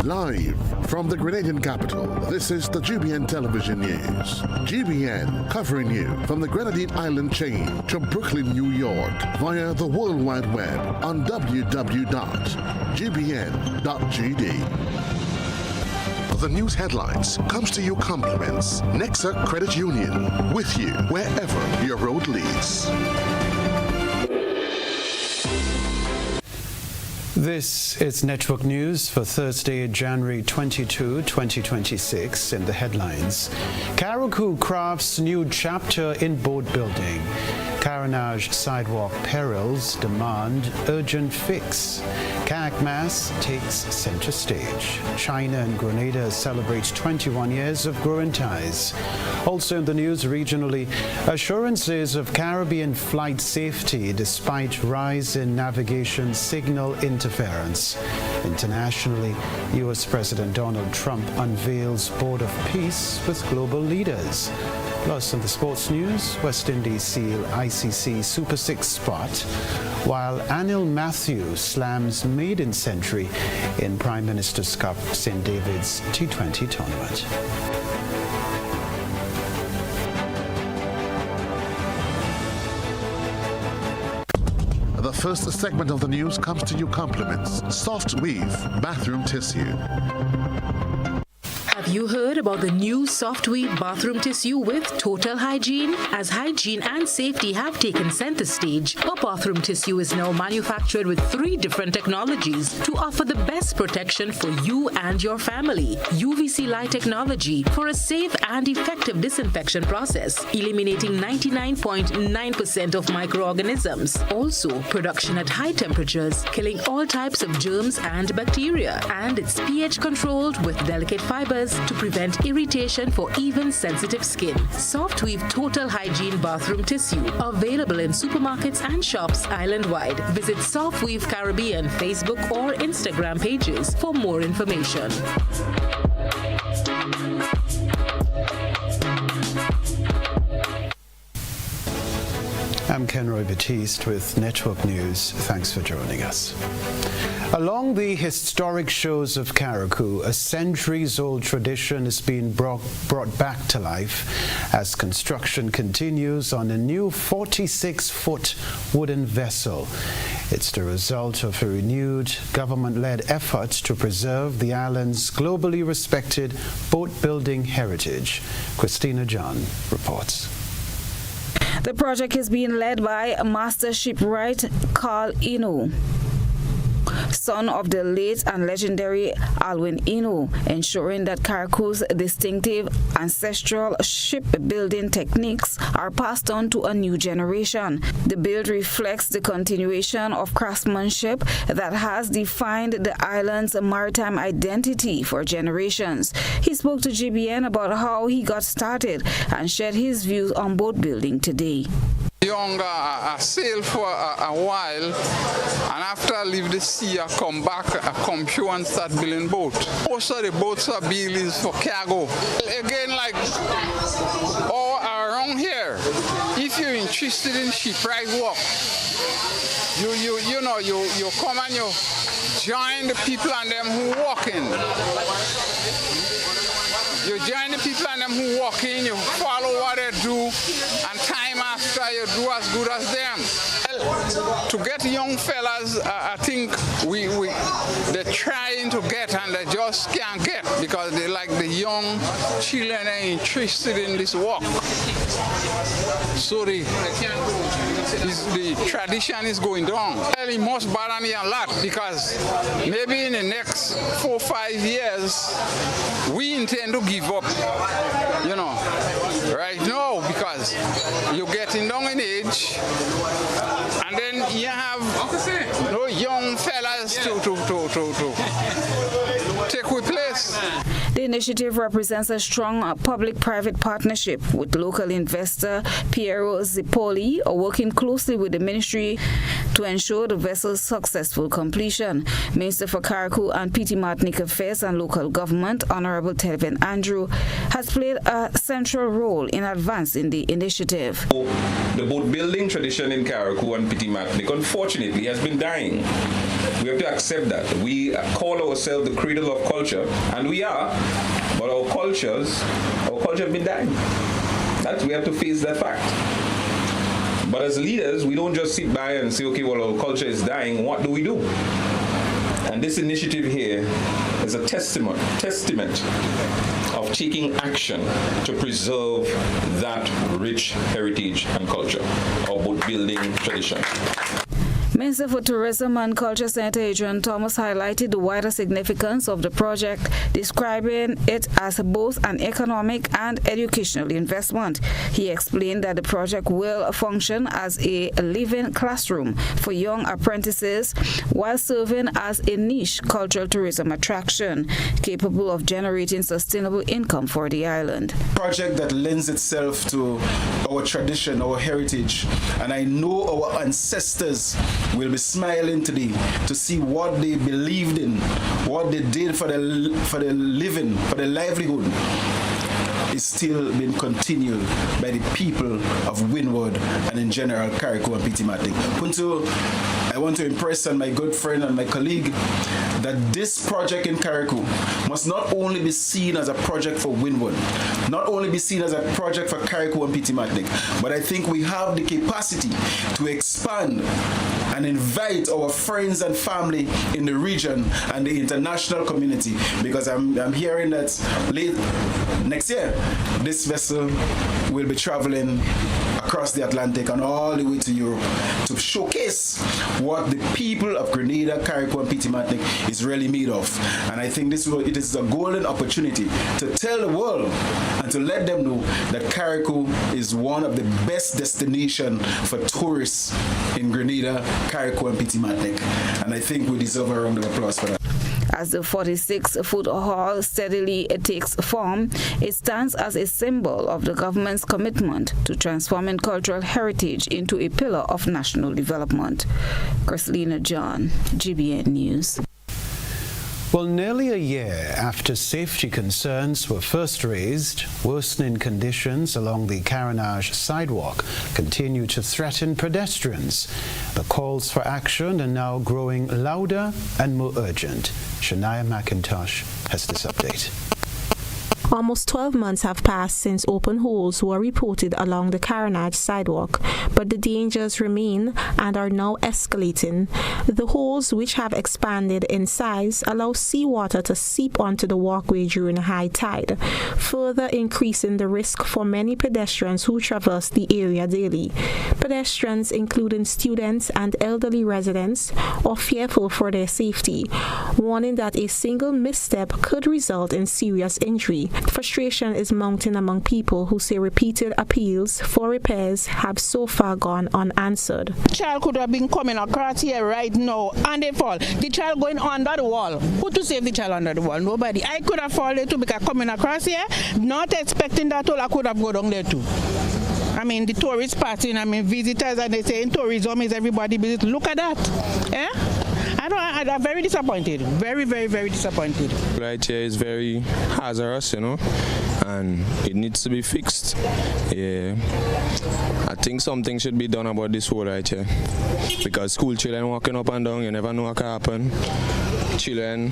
Live from the Grenadian capital, this is the GBN Television News. GBN covering you from the Grenadine Island chain to Brooklyn, New York via the World Wide Web on www.gbn.gd. The news headlines comes to you compliments Nexa Credit Union, with you wherever your road leads. This is Network News for Thursday, January 22, 2026. In the headlines, Karakou crafts new chapter in boat building. Carenage sidewalk perils demand urgent fix. Kayak Mass takes center stage. China and Grenada celebrate 21 years of growing ties. Also in the news regionally, assurances of Caribbean flight safety despite rise in navigation signal interference. Internationally, U.S. President Donald Trump unveils Board of Peace with global leaders. Plus, in the sports news, West Indies seal ICC Super 6 spot, while Anil Matthew slams maiden century in Prime Minister's Cup St. David's T20 tournament. The first segment of the news comes to you compliments Soft Weave Bathroom Tissue. Have you heard about the new Soft Weave bathroom tissue with total hygiene? As hygiene and safety have taken center stage, our bathroom tissue is now manufactured with 3 different technologies to offer the best protection for you and your family. UVC light technology for a safe and effective disinfection process, eliminating 99.9% of microorganisms. Also, production at high temperatures, killing all types of germs and bacteria. And it's pH controlled with delicate fibers to prevent irritation for even sensitive skin. Soft Weave Total Hygiene Bathroom Tissue, available in supermarkets and shops island-wide. Visit Soft Weave Caribbean Facebook or Instagram pages for more information. I'm Kenroy Baptiste with Network News. Thanks for joining us. Along the historic shores of Karakou, a centuries-old tradition is being brought back to life as construction continues on a new 46-foot wooden vessel. It's the result of a renewed government-led effort to preserve the island's globally respected boat-building heritage. Christina John reports. The project is being led by Master Shipwright Carl Eno, son of the late and legendary Alwyn Eno, ensuring that Karakou's distinctive ancestral shipbuilding techniques are passed on to a new generation. The build reflects the continuation of craftsmanship that has defined the island's maritime identity for generations. He spoke to GBN about how he got started and shared his views on boat building today. I sailed for a while, and after I leave the sea, I come back, I come here and start building boats. Most of the boats I build is for cargo. Again, like all around here, if you're interested in shipwright work, you come and you join the people and them who walking. You join the people and them who walk in, you follow what they do, and time after you do as good as them. Well, to get young fellas, I think they're trying to get and they just can't get because they like the young children are interested in this work. So the tradition is going down. Well, it must bother me a lot because maybe in the next 4 or 5 years, we intend to give up, right now because you're getting down in age and then you have no young fellas to take with place. The initiative represents a strong public-private partnership with local investor Piero Zippoli, working closely with the ministry to ensure the vessel's successful completion. Minister for Carriacou and Petite Martinique Affairs and Local Government, Honorable Telvin Andrew, has played a central role in advancing the initiative. The boat building tradition in Carriacou and Petite Martinique, unfortunately, has been dying. We have to accept that. We call ourselves the cradle of culture, and we are, but our culture have been dying. We have to face that fact. But as leaders, we don't just sit by and say, okay, well, our culture is dying, what do we do? And this initiative here is a testament of taking action to preserve that rich heritage and culture, our boat building tradition. Minister for Tourism and Culture, Senator Adrian Thomas, highlighted the wider significance of the project, describing it as both an economic and educational investment. He explained that the project will function as a living classroom for young apprentices while serving as a niche cultural tourism attraction capable of generating sustainable income for the island. Project that lends itself to our tradition, our heritage, and I know our ancestors will be smiling today to see what they believed in, what they did for the living, for the livelihood, is still being continued by the people of Windward and in general Carriacou and Petite Martinique. Punto, I want to impress on my good friend and my colleague that this project in Carriacou must not only be seen as a project for Windward, not only be seen as a project for Carriacou and Petite Martinique, but I think we have the capacity to expand and invite our friends and family in the region and the international community, because I'm hearing that late next year this vessel will be traveling across the Atlantic and all the way to Europe to showcase what the people of Grenada, Carriacou and Petite Martinique is really made of. And I think it is a golden opportunity to tell the world and to let them know that Carriacou is one of the best destinations for tourists in Grenada, Carriacou and Petite Martinique. And I think we deserve a round of applause for that. As the 46-foot hall steadily takes form, it stands as a symbol of the government's commitment to transforming cultural heritage into a pillar of national development. Christina John, GBN News. Well, nearly a year after safety concerns were first raised, worsening conditions along the Carenage sidewalk continue to threaten pedestrians. The calls for action are now growing louder and more urgent. Shania McIntosh has this update. Almost 12 months have passed since open holes were reported along the Carenage sidewalk, but the dangers remain and are now escalating. The holes, which have expanded in size, allow seawater to seep onto the walkway during high tide, further increasing the risk for many pedestrians who traverse the area daily. Pedestrians, including students and elderly residents, are fearful for their safety, warning that a single misstep could result in serious injury. Frustration is mounting among people who say repeated appeals for repairs have so far gone unanswered. The child could have been coming across here right now and they fall. The child going under the wall. Who to save the child under the wall? Nobody. I could have fallen too because coming across here, not expecting that all I could have gone down there too. I mean, the tourist party, visitors, and they say in tourism is everybody visit. Look at that. Eh? I'm very disappointed. Very, very, very disappointed. Right here is very hazardous, and it needs to be fixed. Yeah, I think something should be done about this hole right here, because school children walking up and down, you never know what can happen. Children,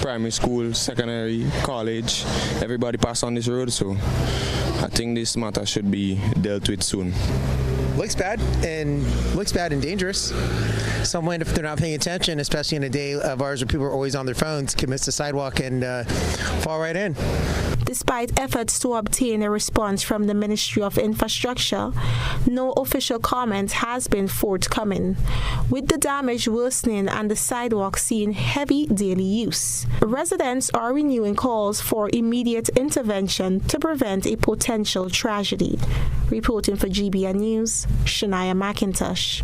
primary school, secondary, college, everybody pass on this road, so I think this matter should be dealt with soon. looks bad and dangerous. Someone, if they're not paying attention, especially in a day of ours where people are always on their phones, can miss the sidewalk and fall right in. Despite efforts to obtain a response from the Ministry of Infrastructure, no official comment has been forthcoming, with the damage worsening and the sidewalk seeing heavy daily use. Residents are renewing calls for immediate intervention to prevent a potential tragedy. Reporting for GBN News, Shania McIntosh.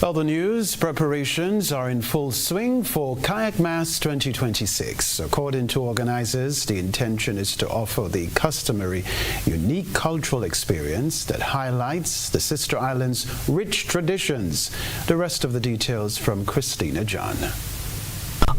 Other news, preparations are in full swing for Kayak Mass 2026. According to organizers, the intention is to offer the customary unique cultural experience that highlights the sister islands' rich traditions. The rest of the details from Christina John.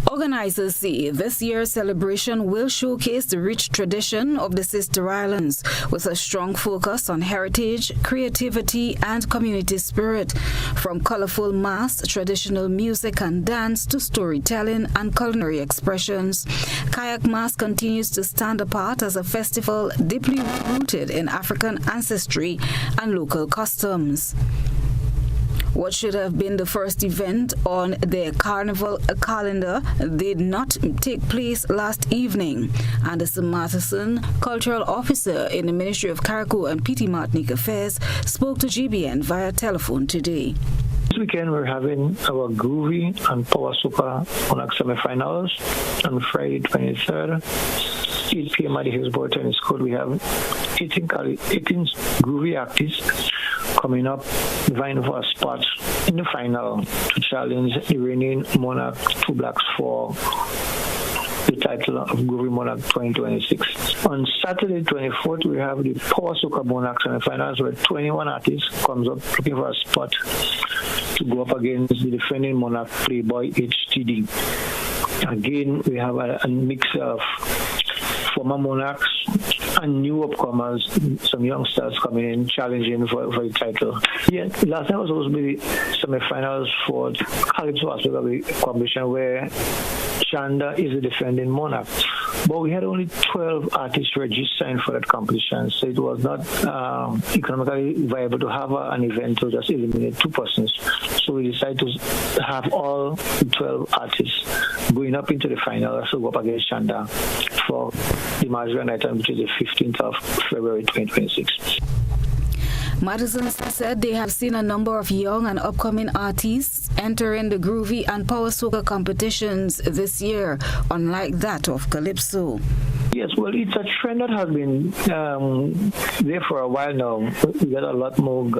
Organizers say this year's celebration will showcase the rich tradition of the Sister Islands with a strong focus on heritage, creativity, and community spirit. From colorful masks, traditional music and dance to storytelling and culinary expressions, Kayak Mass continues to stand apart as a festival deeply rooted in African ancestry and local customs. What should have been the first event on their carnival calendar did not take place last evening. Anderson Matheson, cultural officer in the Ministry of Carriacou and Petite Martinique Affairs, spoke to GBN via telephone today. This weekend we're having our Groovy and Power Soca Monarch semi-finals on Friday 23rd. 8 p.m. at the Hillsborough Tennis Court. We have 18 Groovy artists coming up, vying for a spot in the final to challenge the reigning Monarch 2 Blacks for the title of Groovy Monarch 2026. On Saturday 24th, we have the Power Soca Monarch semi-finals where 21 artists comes up looking for a spot to go up against the defending Monarch Playboy HTD. Again, we have a mix of former Monarchs and new upcomers, some youngsters coming in, challenging for the title. Yeah, last time was supposed to be the semi-finals for the Calypso aspect of the competition where Shanda is the defending Monarch. But we had only 12 artists registered for that competition, so it was not economically viable to have an event to just eliminate 2 persons. So we decided to have all 12 artists going up into the final, so go up against Shanda for the Marjorie Night, which is the 15th of February 2026. Madison said they have seen a number of young and upcoming artists entering the Groovy and Power Soca competitions this year, unlike that of Calypso. Yes, well, it's a trend that has been there for a while now. We got a lot more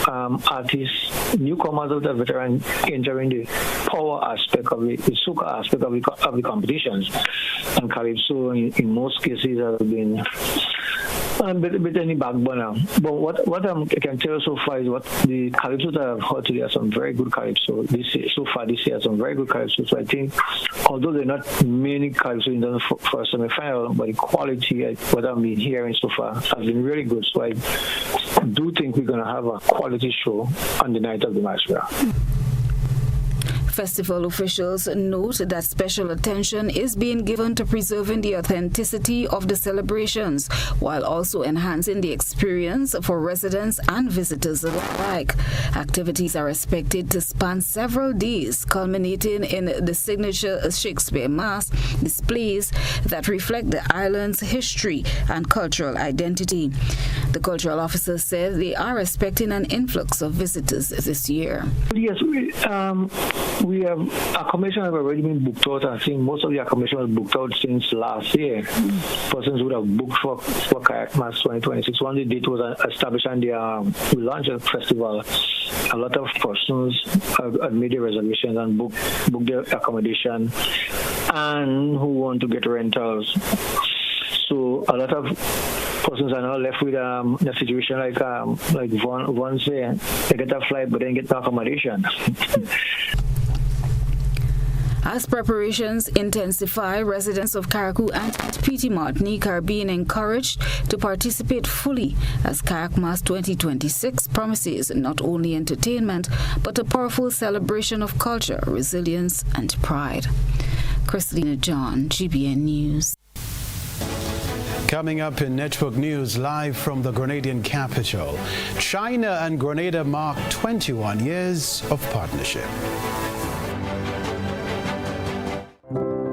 artists, newcomers of the veteran entering the power aspect of the soca aspect of the competitions. And Calypso, in most cases, has been a bit any back burner. But what I can tell you so far is what the Calypso that I've heard today are some very good Calypso. This year, some very good Calypso. So I think, although there are not many Calypso in the for a semi-final, but the quality, what I've been hearing so far, has been really good. So I do think we're going to have a quality show on the night of the match. Festival officials note that special attention is being given to preserving the authenticity of the celebrations, while also enhancing the experience for residents and visitors alike. Activities are expected to span several days, culminating in the signature Shakespeare Mass displays that reflect the island's history and cultural identity. The cultural officer said they are expecting an influx of visitors this year. Yes, we have accommodation have already been booked out. I think most of the accommodation was booked out since last year. Persons would have booked for Kayak Mass 2026. Once the date was established and we launched the festival, a lot of persons have made their reservations and booked their accommodation and who want to get rentals. So a lot of persons are now left with a situation like Von say, they get a flight but then get no accommodation. As preparations intensify, residents of Carriacou and Petite Martinique are being encouraged to participate fully as Kayak Mass 2026 promises not only entertainment but a powerful celebration of culture, resilience and pride. Christina John, GBN News. Coming up in Network News, live from the Grenadian capital, China and Grenada mark 21 years of partnership.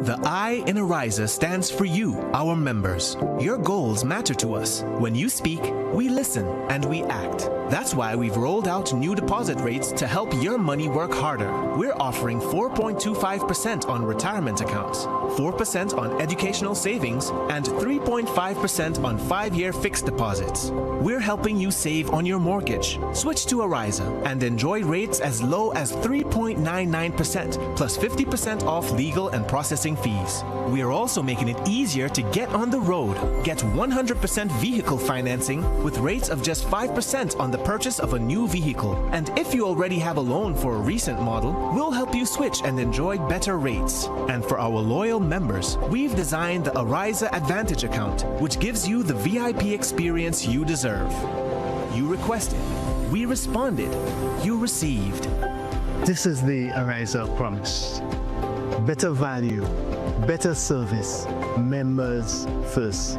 The I in ARISA stands for you, our members. Your goals matter to us. When you speak, we listen and we act. That's why we've rolled out new deposit rates to help your money work harder. We're offering 4.25% on retirement accounts, 4% on educational savings, and 3.5% on 5-year fixed deposits. We're helping you save on your mortgage. Switch to ARISA and enjoy rates as low as 3.99% plus 50% off legal and processing fees. We are also making it easier to get on the road. Get 100% vehicle financing with rates of just 5% on the purchase of a new vehicle. And if you already have a loan for a recent model, we'll help you switch and enjoy better rates. And for our loyal members, we've designed the ARISA Advantage account, which gives you the VIP experience you deserve. You requested, we responded, you received. This is the ARISA promise. Better value, better service, members first.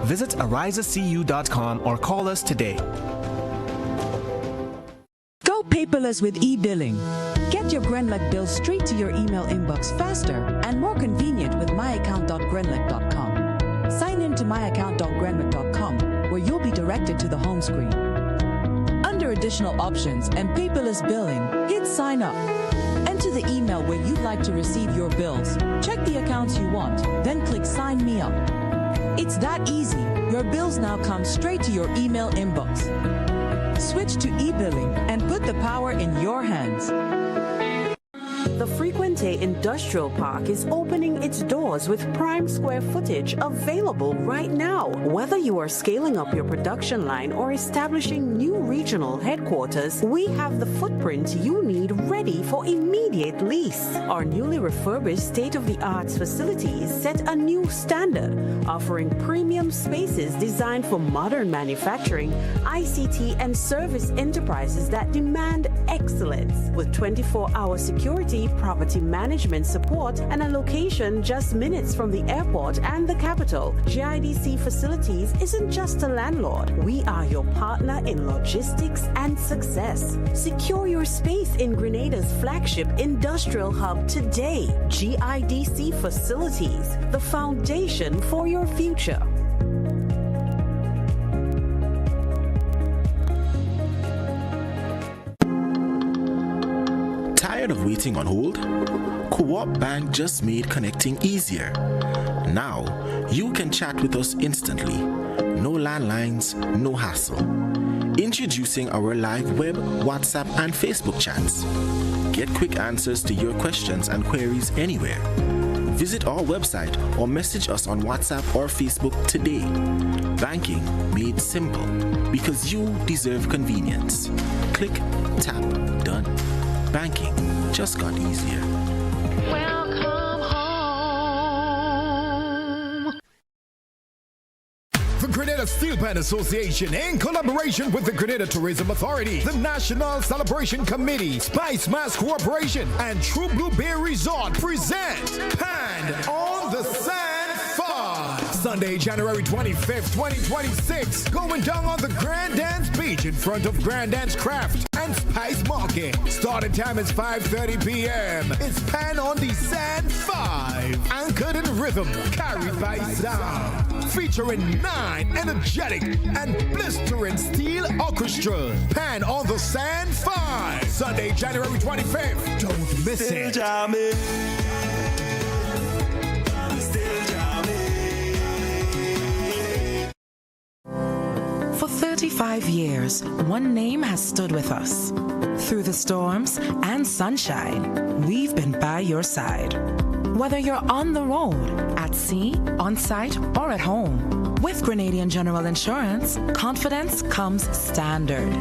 Visit arisacu.com or call us today. Go paperless with e-billing. Get your Grenlec bill straight to your email inbox faster and more convenient with myaccount.grenlec.com. Sign in to myaccount.grenlec.com where you'll be directed to the home screen. Under additional options and paperless billing, hit sign up. Enter the email where you'd like to receive your bills. Check the accounts you want, then click sign me up. It's that easy. Your bills now come straight to your email inbox. Switch to e-billing and put the power in your hands. The Frequente Industrial Park is opening its doors with prime square footage available right now. Whether you are scaling up your production line or establishing new regional headquarters, we have the footprint you need ready for immediate lease. Our newly refurbished state-of-the-art facilities set a new standard, offering premium spaces designed for modern manufacturing, ICT, and service enterprises that demand excellence. With 24-hour security, property management support, and a location just minutes from the airport and the capital, GIDC Facilities isn't just a landlord. We are your partner in logistics and success. Secure your space in Grenada's flagship industrial hub today. GIDC Facilities, the foundation for your future. Tired of waiting on hold? Co-op Bank just made connecting easier. Now, you can chat with us instantly. No landlines, no hassle. Introducing our live web, WhatsApp, and Facebook chats. Get quick answers to your questions and queries anywhere. Visit our website or message us on WhatsApp or Facebook today. Banking made simple because you deserve convenience. Click, tap, done. Banking just got easier. Welcome home. The Grenada Steel Pan Association, in collaboration with the Grenada Tourism Authority, the National Celebration Committee, Spice Mass Corporation, and True Blue Bear Resort present Pan on the Sand Fun. Sunday, January 25th, 2026, going down on the Grand Dance Beach in front of Grand Dance Craft and Spice Market. Starting time is 5:30 p.m. It's Pan on the Sand 5, anchored in rhythm, carried by sound. Featuring 9 energetic and blistering steel orchestras. Pan on the Sand 5, Sunday, January 25th. Don't miss it. For 35 years, one name has stood with us. Through the storms and sunshine, we've been by your side. Whether you're on the road, at sea, on site, or at home, with Grenadian General Insurance, confidence comes standard.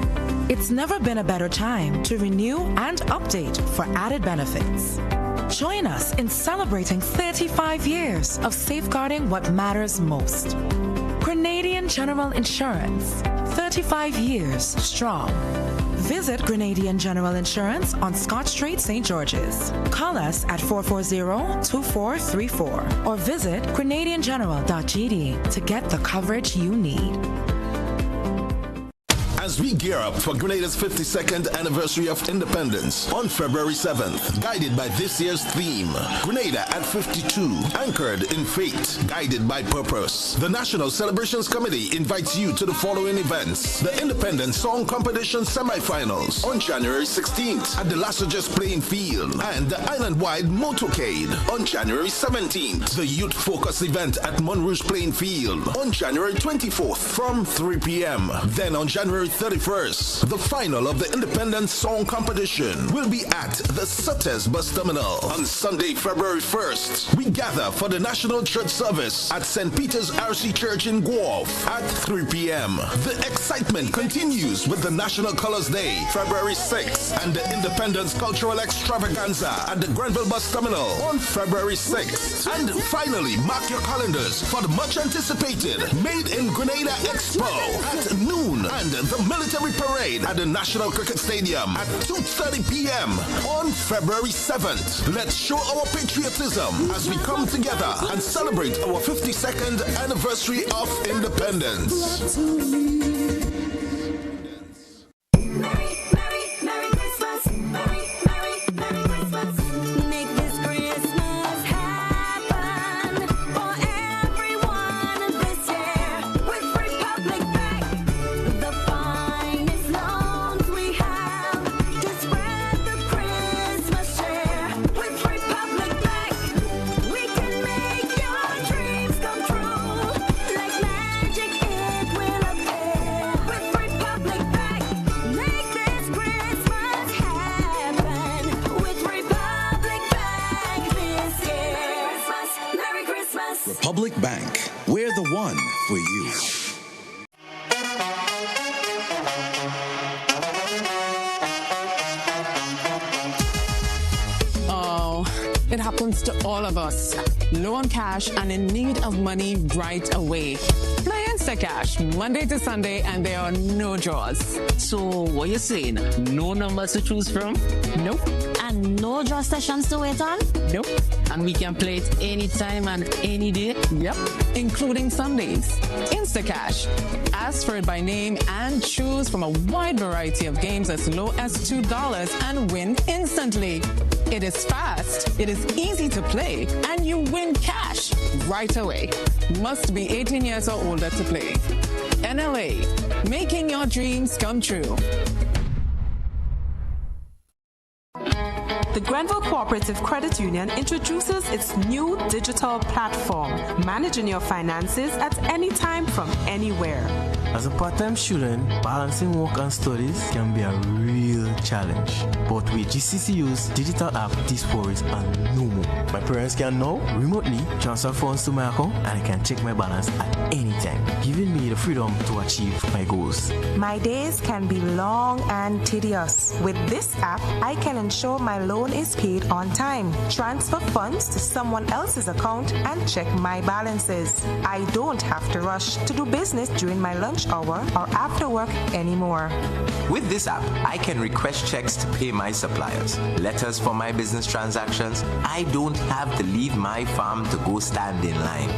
It's never been a better time to renew and update for added benefits. Join us in celebrating 35 years of safeguarding what matters most. Grenadian General Insurance, 35 years strong. visit Grenadian General Insurance on Scott Street, St. George's. Call us at 440-2434 or visit GrenadianGeneral.gd to get the coverage you need. As we gear up for Grenada's 52nd anniversary of independence on February 7th, guided by this year's theme, Grenada at 52, anchored in fate, guided by purpose. The National Celebrations Committee invites you to the following events: the Independence Song Competition semifinals on January 16th at the Lassages Playing Field, and the Island-wide Motorcade on January 17th. The Youth Focus event at Monrouge Playing Field on January 24th from 3 p.m. Then on January 31st, the final of the Independence Song Competition will be at the Sutes Bus Terminal. On Sunday, February 1st, we gather for the National Church Service at St. Peter's RC Church in Guelph at 3 p.m. The excitement continues with the National Colors Day, February 6th, and the Independence Cultural Extravaganza at the Grenville Bus Terminal on February 6th. And finally, mark your calendars for the much anticipated Made in Grenada Expo at noon and the military parade at the National Cricket Stadium at 2:30 p.m. on February 7th. Let's show our patriotism as we come together and celebrate our 52nd anniversary of independence. Republic Bank, we're the one for you. Oh, it happens to all of us. Low on cash and in need of money right away. Play Instacash Monday to Sunday and there are no draws. So what you saying? No numbers to choose from? Nope. And no draw sessions to wait on? Nope. And we can play it anytime and any day? Yep, including Sundays. Instacash. Ask for it by name and choose from a wide variety of games as low as $2 and win instantly. It is fast, it is easy to play, and you win cash right away. Must be 18 years or older to play. NLA, making your dreams come true. The Grenville Cooperative Credit Union introduces its new digital platform, managing your finances at any time from anywhere. As a part-time student, balancing work and studies can be a real challenge. But with GCCU's digital app, these worries are no more. My parents can now remotely transfer funds to my account and I can check my balance at any time, giving me the freedom to achieve my goals. My days can be long and tedious. With this app, I can ensure my loan is paid on time, transfer funds to someone else's account, and check my balances. I don't have to rush to do business during my lunch hour or after work anymore. With this app, I can request checks to pay my suppliers, letters for my business transactions. I don't have to leave my farm to go stand in line.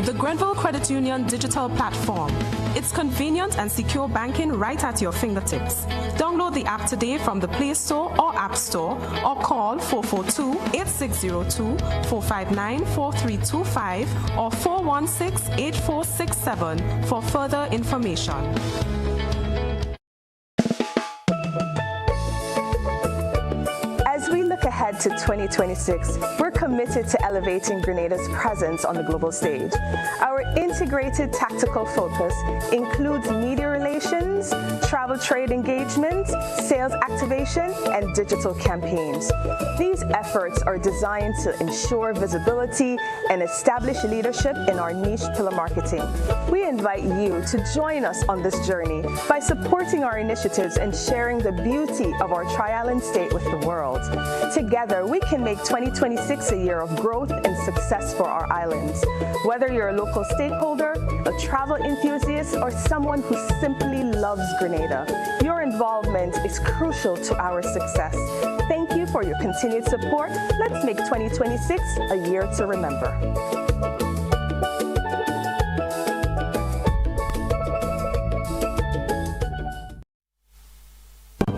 The Grenville Credit Union digital platform. It's convenient and secure banking right at your fingertips. Download the app today from the Play Store or App Store or call 442-8602, 459-4325 or 416-8467 for further information. As we look ahead to 2026, we're committed to elevating Grenada's presence on the global stage. Our integrated tactical focus includes media relations, travel trade engagement, sales activation, and digital campaigns. These efforts are designed to ensure visibility and establish leadership in our niche pillar marketing. We invite you to join us on this journey by supporting our initiatives and sharing the beauty of our Tri-Island state with the world. Together, we can make 2026 a year of growth and success for our islands. Whether you're a local stakeholder, a travel enthusiast, or someone who simply loves Grenada, your involvement is crucial to our success. Thank you for your continued support. Let's make 2026 a year to remember.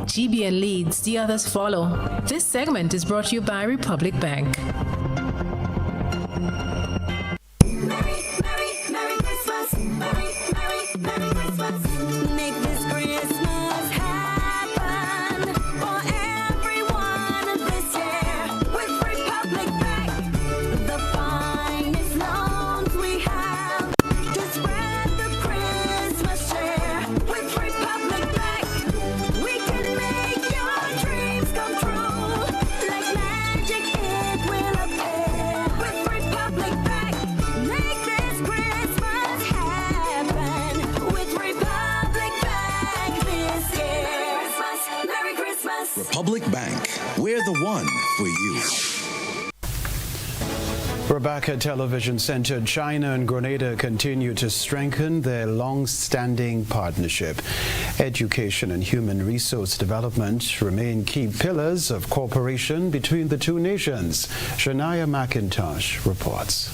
GBN leads, the others follow. This segment is brought to you by Republic Bank. Republic Bank, we're the one for you. Rebecca Television Center, China and Grenada continue to strengthen their long-standing partnership. Education and human resource development remain key pillars of cooperation between the two nations. Shania McIntosh reports.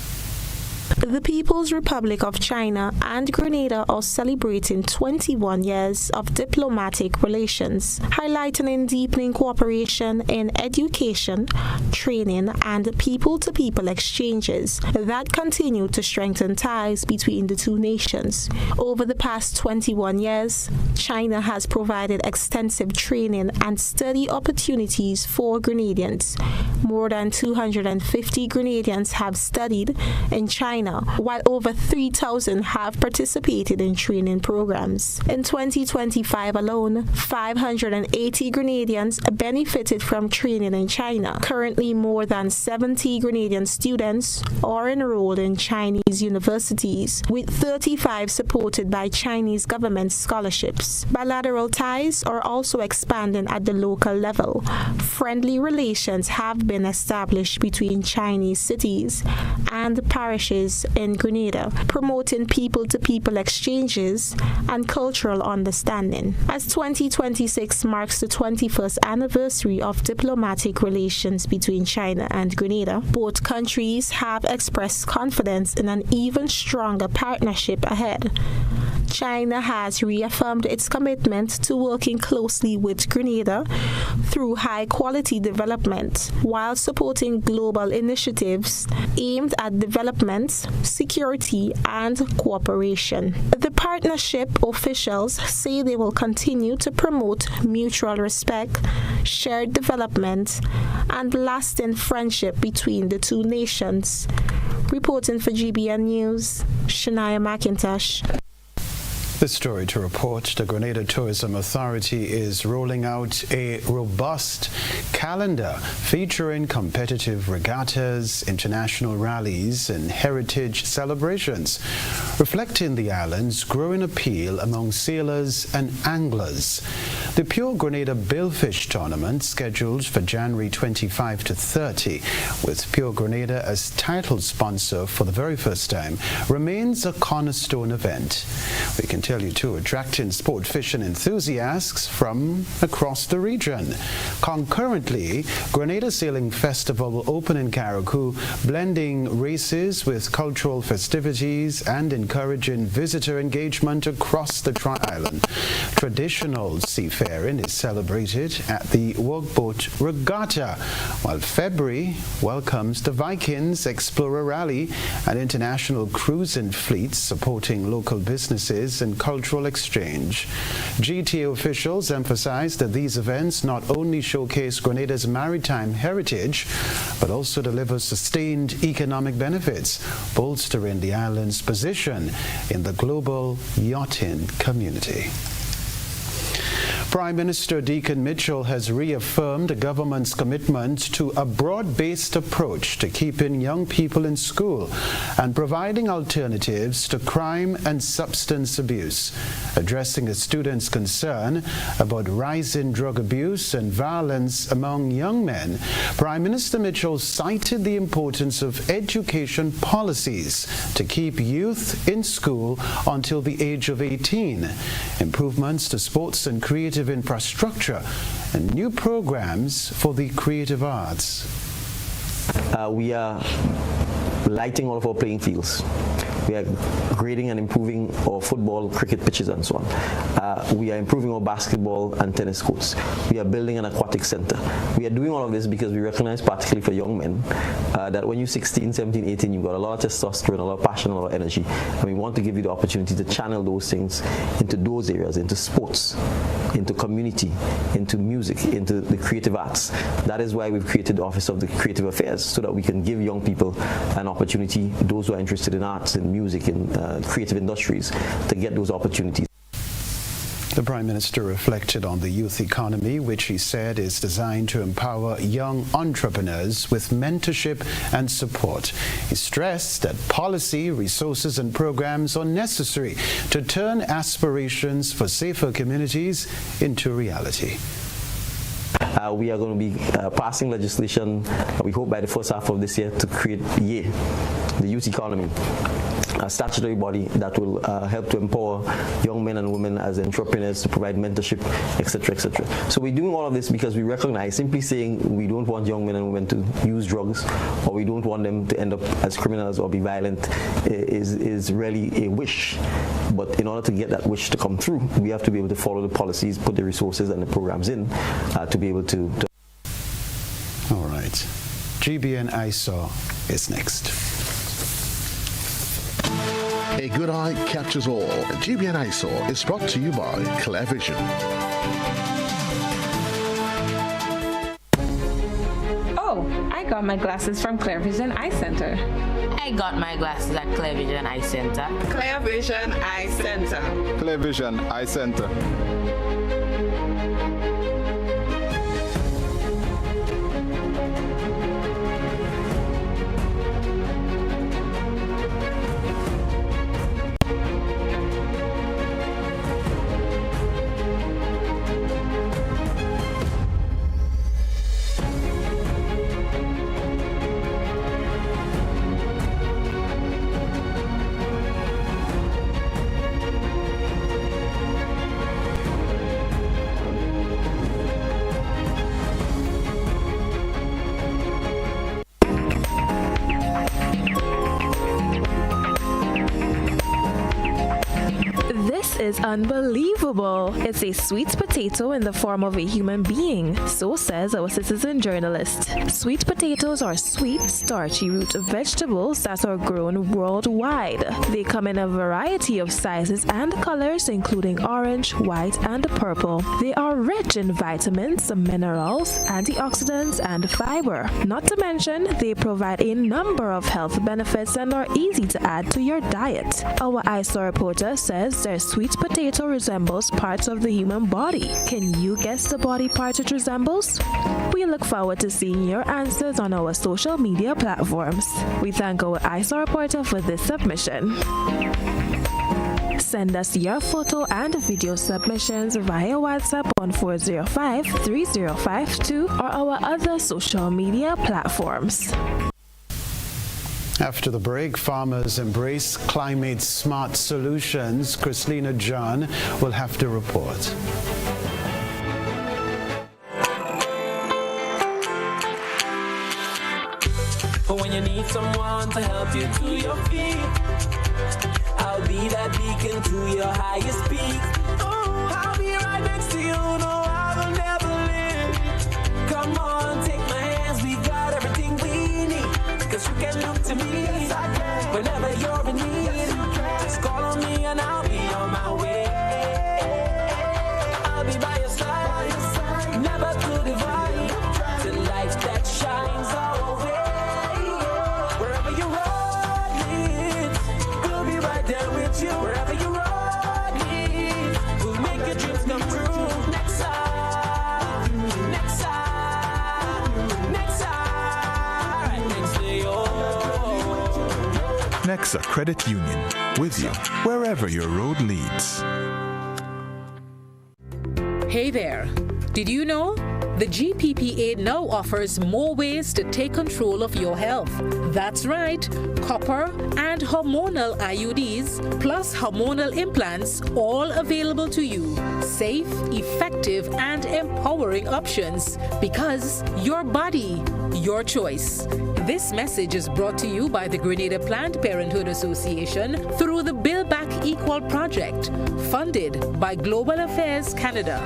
The People's Republic of China and Grenada are celebrating 21 years of diplomatic relations, highlighting and deepening cooperation in education, training, and people-to-people exchanges that continue to strengthen ties between the two nations. Over the past 21 years, China has provided extensive training and study opportunities for Grenadians. More than 250 Grenadians have studied in China, while over 3,000 have participated in training programs. In 2025 alone, 580 Grenadians benefited from training in China. Currently, more than 70 Grenadian students are enrolled in Chinese universities, with 35 supported by Chinese government scholarships. Bilateral ties are also expanding at the local level. Friendly relations have been established between Chinese cities and parishes in Grenada, promoting people-to-people exchanges and cultural understanding. As 2026 marks the 21st anniversary of diplomatic relations between China and Grenada, both countries have expressed confidence in an even stronger partnership ahead. China has reaffirmed its commitment to working closely with Grenada through high-quality development, while supporting global initiatives aimed at development, security, and cooperation. The partnership officials say they will continue to promote mutual respect, shared development, and lasting friendship between the two nations. Reporting for GBN News, Shania McIntosh. This story to report, the Grenada Tourism Authority is rolling out a robust calendar featuring competitive regattas, international rallies, and heritage celebrations, reflecting the island's growing appeal among sailors and anglers. The Pure Grenada Billfish Tournament, scheduled for January 25 to 30, with Pure Grenada as title sponsor for the very first time, remains a cornerstone event. We can tell you too, attracting sport fishing enthusiasts from across the region. Concurrently, Grenada Sailing Festival will open in Carriacou, blending races with cultural festivities and encouraging visitor engagement across the tri-island. Traditional seafaring is celebrated at the Workboat Regatta, while February welcomes the Vikings Explorer Rally and international cruising fleets supporting local businesses and cultural exchange. GTA officials emphasize that these events not only showcase Grenada's maritime heritage, but also deliver sustained economic benefits, bolstering the island's position in the global yachting community. Prime Minister Deacon Mitchell has reaffirmed the government's commitment to a broad-based approach to keeping young people in school and providing alternatives to crime and substance abuse. Addressing a student's concern about rising drug abuse and violence among young men, Prime Minister Mitchell cited the importance of education policies to keep youth in school until the age of 18, improvements to sports and creative infrastructure, and new programs for the creative arts. We are lighting all of our playing fields. We are grading and improving our football, cricket pitches and so on. We are improving our basketball and tennis courts. We are building an aquatic center. We are doing all of this because we recognize, particularly for young men, that when you're 16, 17, 18, you've got a lot of testosterone, a lot of passion, a lot of energy. And we want to give you the opportunity to channel those things into those areas, into sports, into community, into music, into the creative arts. That is why we've created the Office of the Creative Affairs, so that we can give young people an opportunity, those who are interested in arts and music and creative industries, to get those opportunities. The Prime Minister reflected on the youth economy, which he said is designed to empower young entrepreneurs with mentorship and support. He stressed that policy, resources and programs are necessary to turn aspirations for safer communities into reality. We are going to be passing legislation, we hope by the first half of this year, to create YE, the youth economy, a statutory body that will help to empower young men and women as entrepreneurs, to provide mentorship, etc., etc. So we're doing all of this because we recognize, simply saying we don't want young men and women to use drugs, or we don't want them to end up as criminals or be violent, is really a wish. But in order to get that wish to come through, we have to be able to follow the policies, put the resources and the programs in to be able to. All right. GBN ISOR is next. A good eye catches all. GBN ISOR is brought to you by Clear Vision. Oh, I got my glasses from Clear Vision Eye Center. I got my glasses at Clear Vision Eye Center. Clear Vision Eye Center. Clear Vision Eye Center. Is unbelievable. It's a sweet potato in the form of a human being, so says our citizen journalist. Sweet potatoes are sweet, starchy root vegetables that are grown worldwide. They come in a variety of sizes and colors, including orange, white, and purple. They are rich in vitamins, minerals, antioxidants, and fiber. Not to mention, they provide a number of health benefits and are easy to add to your diet. Our ISOR reporter says their sweet potato resembles parts of the human body. Can you guess the body part it resembles? We look forward to seeing your answers on our social media platforms. We thank our ISOR reporter for this submission. Send us your photo and video submissions via WhatsApp on 405-3052 or our other social media platforms. After the break, farmers embrace climate-smart solutions. Christina John will have to report. For when you need someone to help you to your feet, I'll be that beacon to your highest peak. Oh, I'll be right next to you, no, I will never leave. Come on, take my hands, we got everything we need. Cause you can look to me, whenever you're in need. Just call on me and I'll be on my way. I'll be by your side, never to divide. The light that shines our way. Wherever you road leads, we'll be right there with you. Wherever you road leads, we'll make your dreams come true. Next Nexa Credit Union, with you wherever your road leads. Hey there. Did you know? The GPPA now offers more ways to take control of your health. That's right, copper and hormonal IUDs plus hormonal implants, all available to you. Safe, effective, and empowering options, because your body, your choice. This message is brought to you by the Grenada Planned Parenthood Association through the Build Back Equal project, funded by Global Affairs Canada.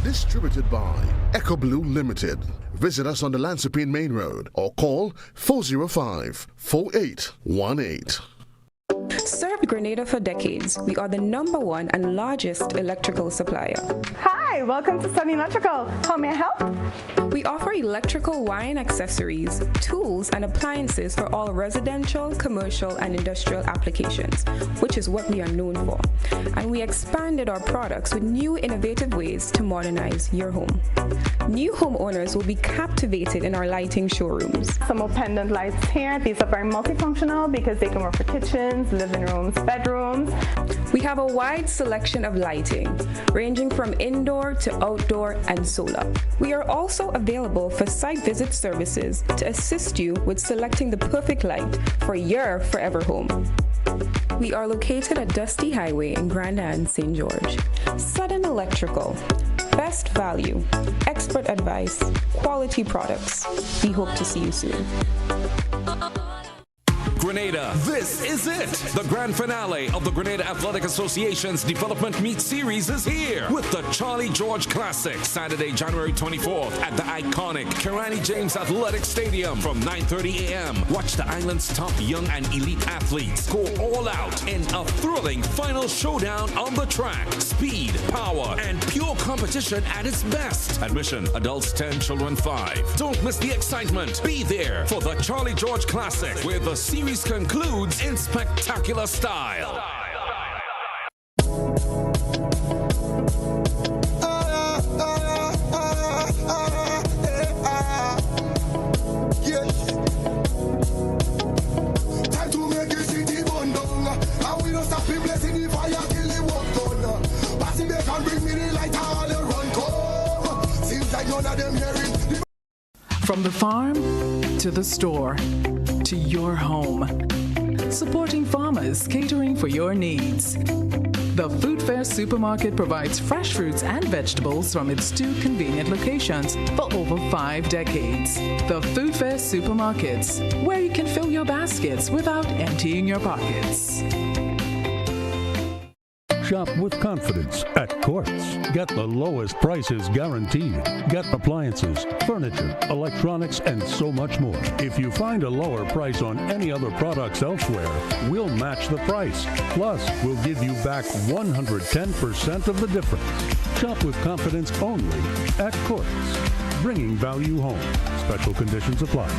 Distributed by Echo Blue Limited. Visit us on the Lansopine Main Road or call 405-4818. Served Grenada for decades. We are the #1 and largest electrical supplier. Hi, welcome to Sunny Electrical. How may I help? We offer electrical wire and accessories, tools, and appliances for all residential, commercial, and industrial applications, which is what we are known for. And we expanded our products with new innovative ways to modernize your home. New homeowners will be captivated in our lighting showrooms. Some more pendant lights here. These are very multifunctional because they can work for kitchens, living rooms, bedrooms. We have a wide selection of lighting, ranging from indoor to outdoor and solar. We are also available for site visit services to assist you with selecting the perfect light for your forever home. We are located at Dusty Highway in Grand Anne, St. George. Sudden Electrical. Best value, expert advice, quality products. We hope to see you soon. Grenada, this is it! The grand finale of the Grenada Athletic Association's Development Meet Series is here with the Charlie George Classic, Saturday, January 24th at the iconic Kirani James Athletic Stadium from 9:30 a.m. Watch the island's top young and elite athletes go all out in a thrilling final showdown on the track. Speed, power, and pure competition at its best. Admission, adults 10, children 5. Don't miss the excitement. Be there for the Charlie George Classic, where the series concludes in spectacular style. Time to make the city burn down, and we don't stop the blessing the fire till the work done. Passing they can bring me the light all the run come. Seems like none of them hearing. From the farm to the store to your home. Supporting farmers, catering for your needs. The Food Fair Supermarket provides fresh fruits and vegetables from its 2 convenient locations for over 5 decades. The Food Fair Supermarkets, where you can fill your baskets without emptying your pockets. Shop with confidence at Quartz. Get the lowest prices guaranteed. Get appliances, furniture, electronics, and so much more. If you find a lower price on any other products elsewhere, we'll match the price. Plus, we'll give you back 110% of the difference. Shop with confidence only at Quartz. Bringing value home. Special conditions apply.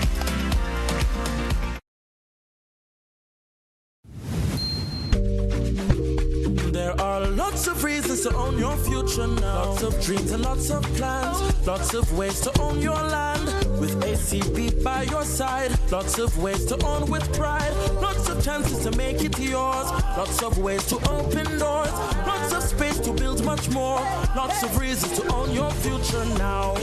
Lots of reasons to own your future now. Lots of dreams and lots of plans. Lots of ways to own your land. With ACB by your side. Lots of ways to own with pride. Lots of chances to make it yours. Lots of ways to open doors. Lots of space to build much more. Lots of reasons to own your future now.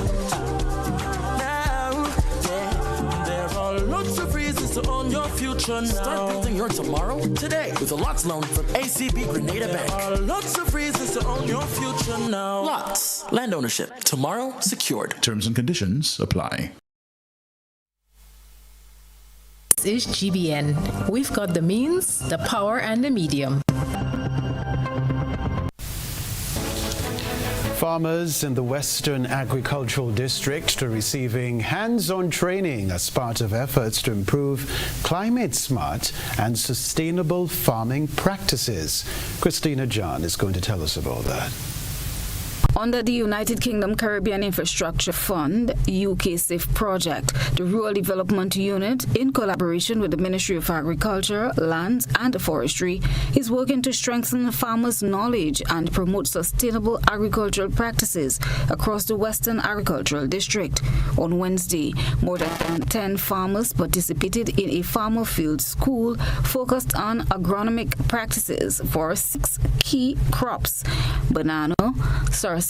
There are lots of reasons to own your future now. Start building your tomorrow today with a Lots loan from ACB Grenada Bank. There are lots of reasons to own your future now. Lots. Land ownership. Tomorrow secured. Terms and conditions apply. This is GBN. We've got the means, the power, and the medium. Farmers in the Western Agricultural District are receiving hands-on training as part of efforts to improve climate-smart and sustainable farming practices. Christina John is going to tell us about that. Under the United Kingdom Caribbean Infrastructure Fund (UKCIF) project, the Rural Development Unit, in collaboration with the Ministry of Agriculture, Lands and Forestry, is working to strengthen farmers' knowledge and promote sustainable agricultural practices across the Western Agricultural District. On Wednesday, more than 10 farmers participated in a farmer field school focused on agronomic practices for 6 key crops: banana, soursop,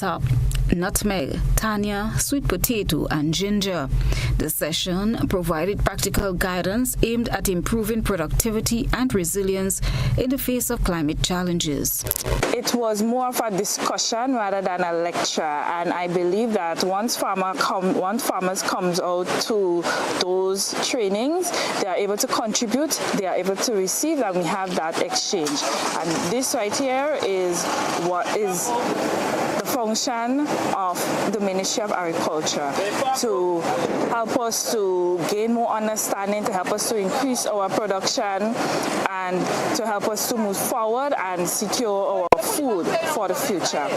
nutmeg, tanya, sweet potato, and ginger. The session provided practical guidance aimed at improving productivity and resilience in the face of climate challenges. It was more of a discussion rather than a lecture, and I believe that once farmers comes out to those trainings, they are able to contribute, they are able to receive, and we have that exchange. And this right here is what is the function of the Ministry of Agriculture, to help us to gain more understanding, to help us to increase our production, and to help us to move forward and secure our food for the future.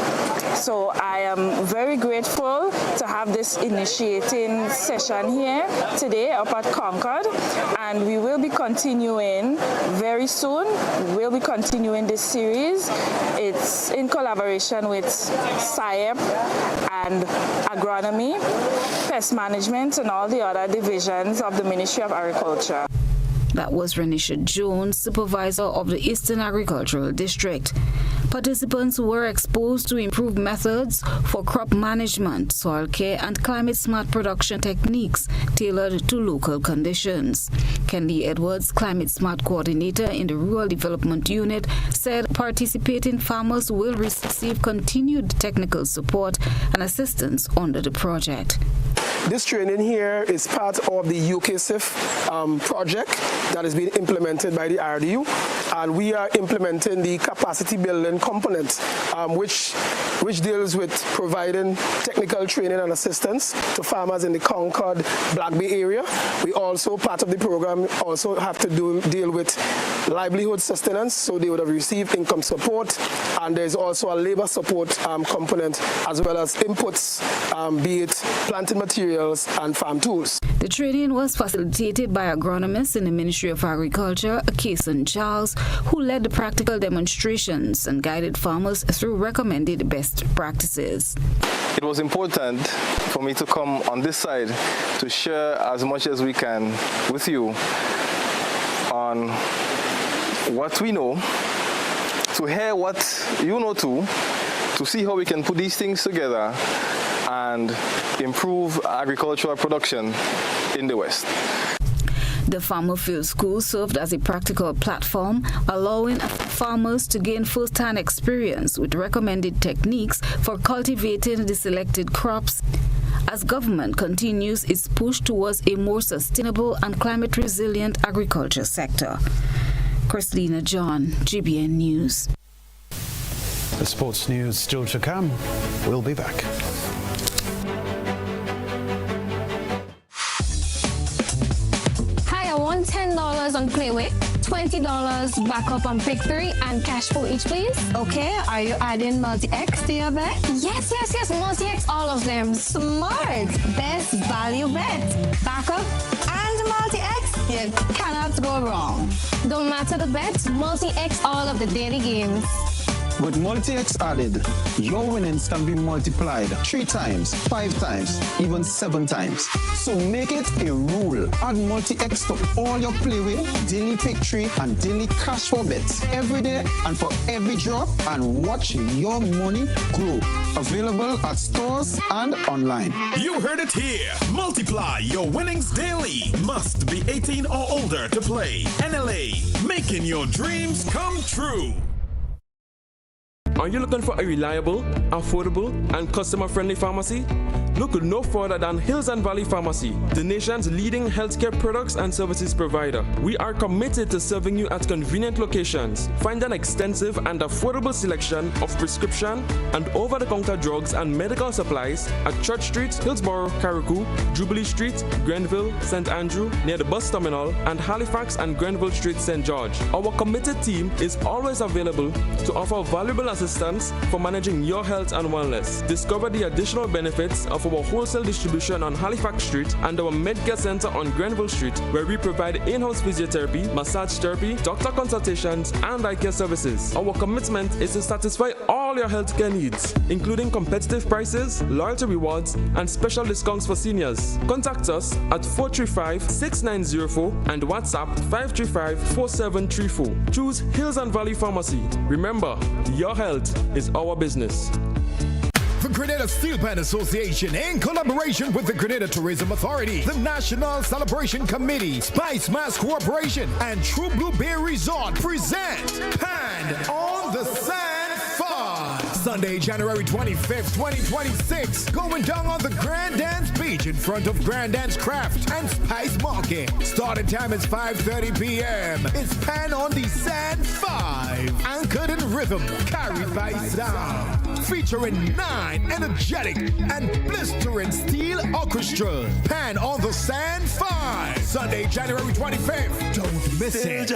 So I am very grateful to have this initiating session here today up at Concord, and we will be continuing very soon. We'll be continuing this series. It's in collaboration with SIEP and agronomy, pest management, and all the other divisions of the Ministry of Agriculture. That was Renisha Jones, supervisor of the Eastern Agricultural District. Participants were exposed to improved methods for crop management, soil care, and climate-smart production techniques tailored to local conditions. Kenley Edwards, climate-smart coordinator in the Rural Development Unit, said participating farmers will receive continued technical support and assistance under the project. This training here is part of the UKCIF project that is being implemented by the RDU, and we are implementing the capacity building component, which deals with providing technical training and assistance to farmers in the Concord Black Bay area. We also, part of the program, also have to deal with livelihood sustenance, so they would have received income support, and there's also a labor support component, as well as inputs, be it planting materials and farm tools. The training was facilitated by agronomists in the Ministry of Agriculture, Kason Charles, who led the practical demonstrations and guided farmers through recommended best practices. It was important for me to come on this side to share as much as we can with you on what we know, to hear what you know too, to see how we can put these things together and improve agricultural production in the West. The Farmer Field School served as a practical platform, allowing farmers to gain first-hand experience with recommended techniques for cultivating the selected crops as government continues its push towards a more sustainable and climate-resilient agriculture sector. Christina John, GBN News. The sports news still to come. We'll be back. Hi, I want $10 on Playway, $20 backup on Pick 3, and cash for each, please. Okay, are you adding multi-X to your bet? Yes, multi-X, all of them. Smart! Best value bet. Backup and multi-X, you cannot go wrong. Don't matter the bet, multi-X all of the daily games. With multi-X added, your winnings can be multiplied 3 times, 5 times, even 7 times. So make it a rule. Add multi-X to all your Playway, daily Pick 3, and daily cash for bets every day and for every drop, and watch your money grow. Available at stores and online. You heard it here. Multiply your winnings daily. Must be 18 or older to play. NLA, making your dreams come true. Are you looking for a reliable, affordable, and customer-friendly pharmacy? look no further than Hills and Valley Pharmacy, the nation's leading healthcare products and services provider. We are committed to serving you at convenient locations. Find an extensive and affordable selection of prescription and over-the-counter drugs and medical supplies at Church Street, Hillsborough, Carriacou, Jubilee Street, Grenville, St. Andrew, near the bus terminal, and Halifax and Grenville Street, St. George. Our committed team is always available to offer valuable assistance for managing your health and wellness. Discover the additional benefits of our wholesale distribution on Halifax Street and our Medcare Center on Grenville Street, where we provide in-house physiotherapy, massage therapy, doctor consultations, and eye care services. Our commitment is to satisfy all your healthcare needs, including competitive prices, loyalty rewards, and special discounts for seniors. Contact us at 435-6904 and WhatsApp 535-4734. Choose Hills and Valley Pharmacy. Remember, your health is our business. The Grenada Steel Pan Association, in collaboration with the Grenada Tourism Authority, the National Celebration Committee, Spice Mass Corporation, and True Blue Bay Resort present Pan on the Sand Fun. Sunday, January 25th, 2026, going down on the Grand Dance Beach in front of Grand Dance Craft and Spice Market. Starting time is 5:30 p.m. It's Pan on the Sand 5, anchored in rhythm, carried by sound. Featuring 9 energetic and blistering steel orchestras. Pan on the Sand 5. Sunday, January 25th. Don't miss it.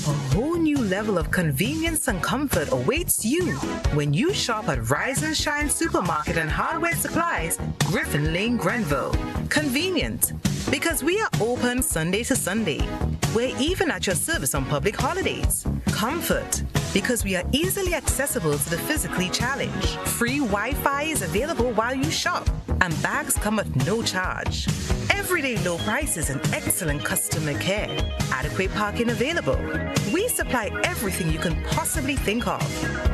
A whole new level of convenience and comfort awaits you when you shop at Rise and Shine Supermarket and Hardware Supplies, Griffin Lane, Grenville. Convenient, because we are open Sunday to Sunday. We're even at your service on public holidays. Comfort, because we are easily accessible to the physically challenged. Free Wi-Fi is available while you shop, and bags come at no charge. Everyday low prices and excellent customer care. Adequate parking available. We supply everything you can possibly think of.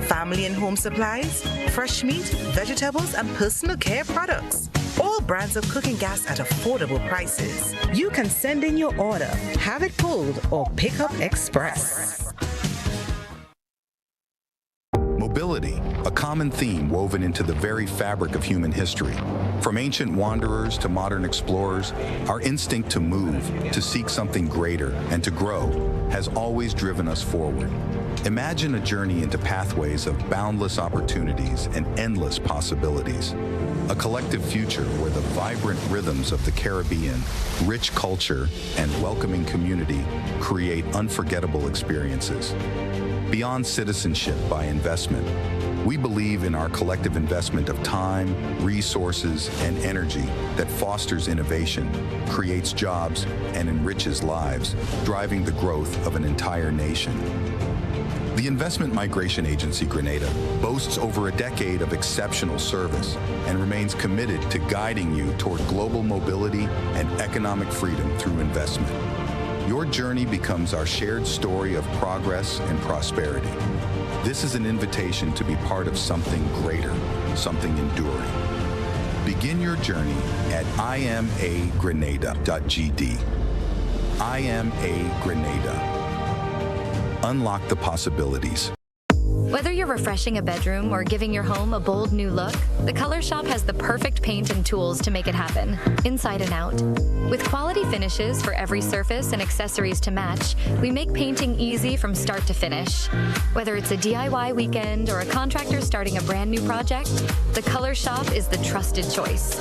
Family and home supplies, fresh meat, vegetables, and personal care products. All brands of cooking gas at affordable prices. You can send in your order, have it pulled, or pick up express. Mobility, a common theme woven into the very fabric of human history. From ancient wanderers to modern explorers, our instinct to move, to seek something greater, and to grow has always driven us forward. Imagine a journey into pathways of boundless opportunities and endless possibilities. A collective future where the vibrant rhythms of the Caribbean, rich culture, and welcoming community create unforgettable experiences. Beyond citizenship by investment, we believe in our collective investment of time, resources, and energy that fosters innovation, creates jobs, and enriches lives, driving the growth of an entire nation. The Investment Migration Agency Grenada boasts over a decade of exceptional service and remains committed to guiding you toward global mobility and economic freedom through investment. Your journey becomes our shared story of progress and prosperity. This is an invitation to be part of something greater, something enduring. Begin your journey at imagrenada.gd. IMA Grenada. Unlock the possibilities. Whether you're refreshing a bedroom or giving your home a bold new look, the Color Shop has the perfect paint and tools to make it happen, inside and out. With quality finishes for every surface and accessories to match, we make painting easy from start to finish. Whether it's a DIY weekend or a contractor starting a brand new project, the Color Shop is the trusted choice.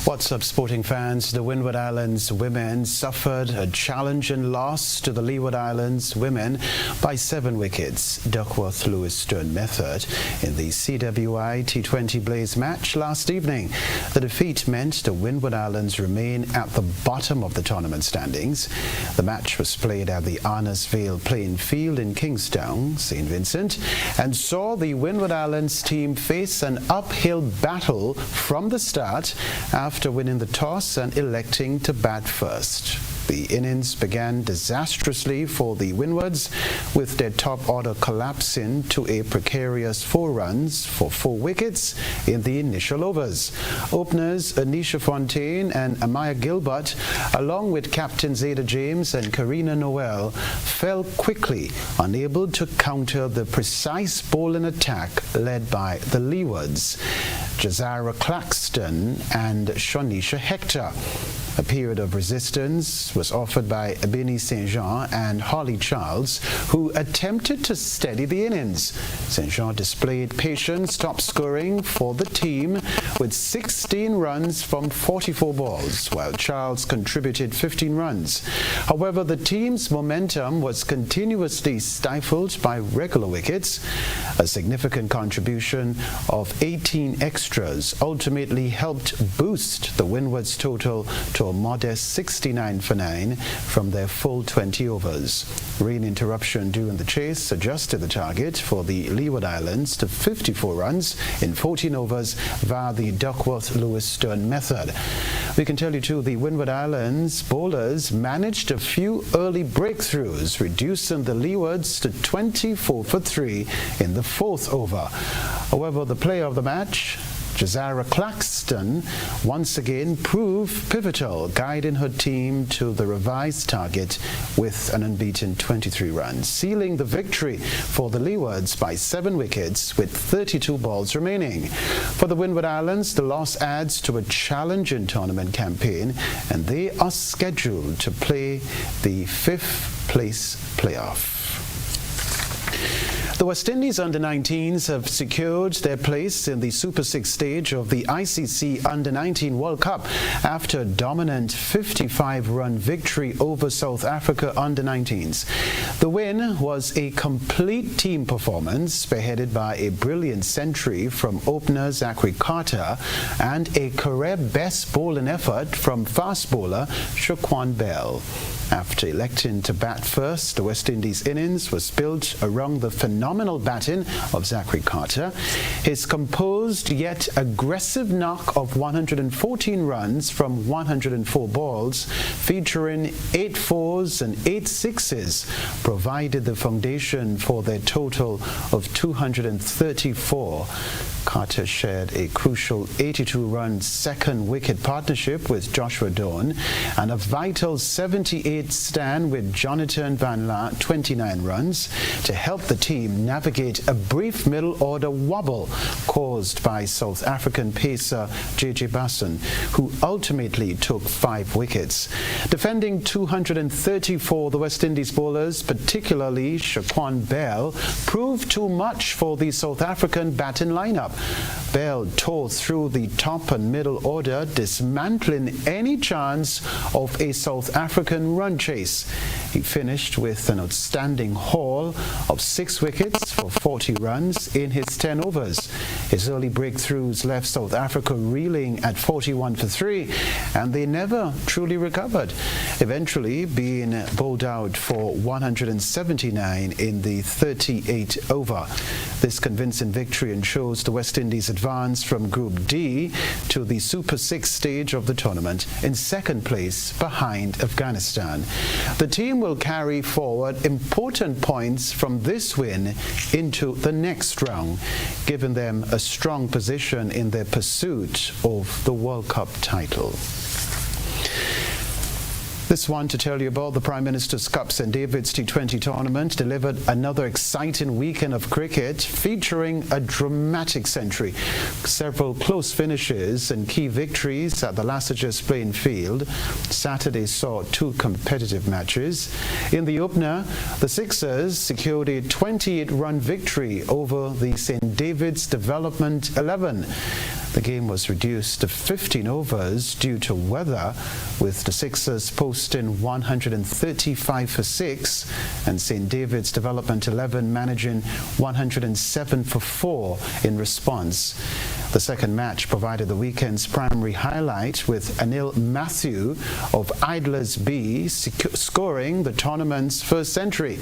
What's up, sporting fans? The Windward Islands women suffered a challenging loss to the Leeward Islands women by 7 wickets, Duckworth-Lewis-Stern method, in the CWI T20 Blaze match last evening. The defeat meant the Windward Islands remain at the bottom of the tournament standings. The match was played at the Arnasvale playing field in Kingstown, St. Vincent, and saw the Windward Islands team face an uphill battle from the start after winning the toss and electing to bat first. The innings began disastrously for the Windwards, with their top order collapsing to a precarious 4 runs for 4 wickets in the initial overs. Openers Anisha Fontaine and Amaya Gilbert, along with captains Ada James and Karina Noel, fell quickly, unable to counter the precise bowling attack led by the Leewards, Jazara Claxton and Shanisha Hector. A period of resistance was offered by Abini St. Jean and Holly Charles, who attempted to steady the innings. St. Jean displayed patience, top scoring for the team with 16 runs from 44 balls, while Charles contributed 15 runs. However, the team's momentum was continuously stifled by regular wickets. A significant contribution of 18 extras ultimately helped boost the Windwards' total to a modest 69 for 9 from their full 20 overs. Rain interruption during the chase adjusted the target for the Leeward Islands to 54 runs in 14 overs via the Duckworth-Lewis-Stern method. We can tell you too, the Windward Islands bowlers managed a few early breakthroughs, reducing the Leewards to 24 for 3 in the 4th over. However, the player of the match, Jazara Claxton, once again proved pivotal, guiding her team to the revised target with an unbeaten 23 runs, sealing the victory for the Leewards by 7 wickets with 32 balls remaining. For the Windward Islands, the loss adds to a challenging tournament campaign, and they are scheduled to play the 5th place playoff. The West Indies under-19s have secured their place in the Super 6 stage of the ICC Under-19 World Cup after a dominant 55-run victory over South Africa under-19s. The win was a complete team performance, spearheaded by a brilliant century from opener Zachary Carter and a career-best bowling effort from fast bowler Shaquan Bell. After electing to bat first, the West Indies innings was built around the phenomenal batting of Zachary Carter, his composed yet aggressive knock of 114 runs from 104 balls, featuring 8 fours and 8 sixes, provided the foundation for their total of 234. Carter shared a crucial 82-run second wicket partnership with Joshua Dawn and a vital 78 stand with Jonathan Van La, 29 runs, to help the team navigate a brief middle order wobble caused by South African pacer J.J. Basson, who ultimately took 5 wickets. Defending 234, the West Indies bowlers, particularly Shaquan Bell, proved too much for the South African batting lineup. Bell tore through the top and middle order, dismantling any chance of a South African run chase. He finished with an outstanding haul of 6 wickets for 40 runs in his 10 overs. His early breakthroughs left South Africa reeling at 41 for 3, and they never truly recovered, eventually being bowled out for 179 in the 38th over. This convincing victory ensures the West Indies advance from Group D to the Super 6 stage of the tournament in 2nd place behind Afghanistan. The team will carry forward important points from this win into the next round, giving them a strong position in their pursuit of the World Cup title. This one to tell you about the Prime Minister's Cup St. David's T20 tournament delivered another exciting weekend of cricket featuring a dramatic century, several close finishes and key victories at the Lassagers playing field. Saturday saw 2 competitive matches. In the opener, the Sixers secured a 28-run victory over the St. David's Development 11. The game was reduced to 15 overs due to weather, with the Sixers posting 135 for 6 and St. David's Development 11 managing 107 for 4 in response. The second match provided the weekend's primary highlight, with Anil Matthew of Idlers B scoring the tournament's first century.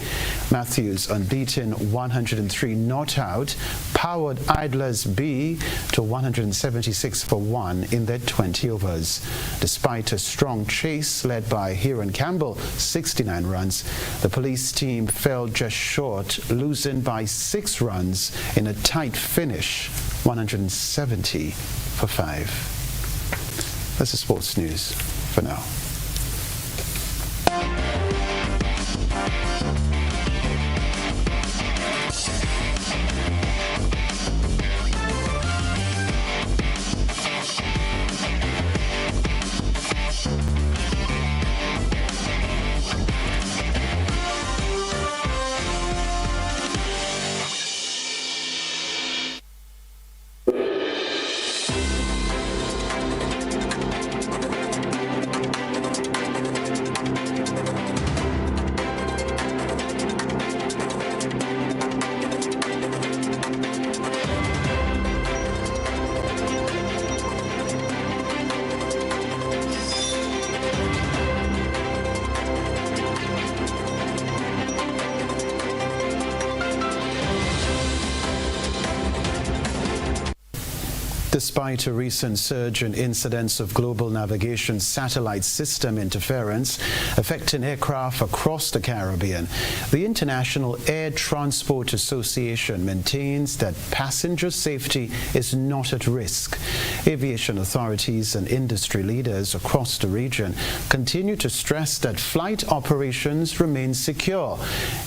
Matthew's unbeaten 103 not out powered Idlers B to 176 for 1 in their 20 overs. Despite a strong chase led by Hiran Campbell, 69 runs, the police team fell just short, losing by 6 runs in a tight finish, 170 for 5. That's the sports news for now. Despite a recent surge in incidents of global navigation satellite system interference affecting aircraft across the Caribbean, the International Air Transport Association maintains that passenger safety is not at risk. Aviation authorities and industry leaders across the region continue to stress that flight operations remain secure,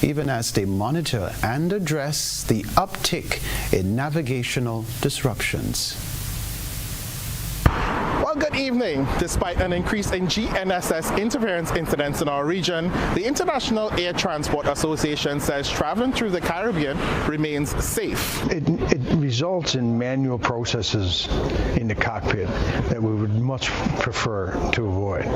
even as they monitor and address the uptick in navigational disruptions. Well, good evening. Despite an increase in GNSS interference incidents in our region, the International Air Transport Association says traveling through the Caribbean remains safe. It results in manual processes in the cockpit that we would much prefer to avoid.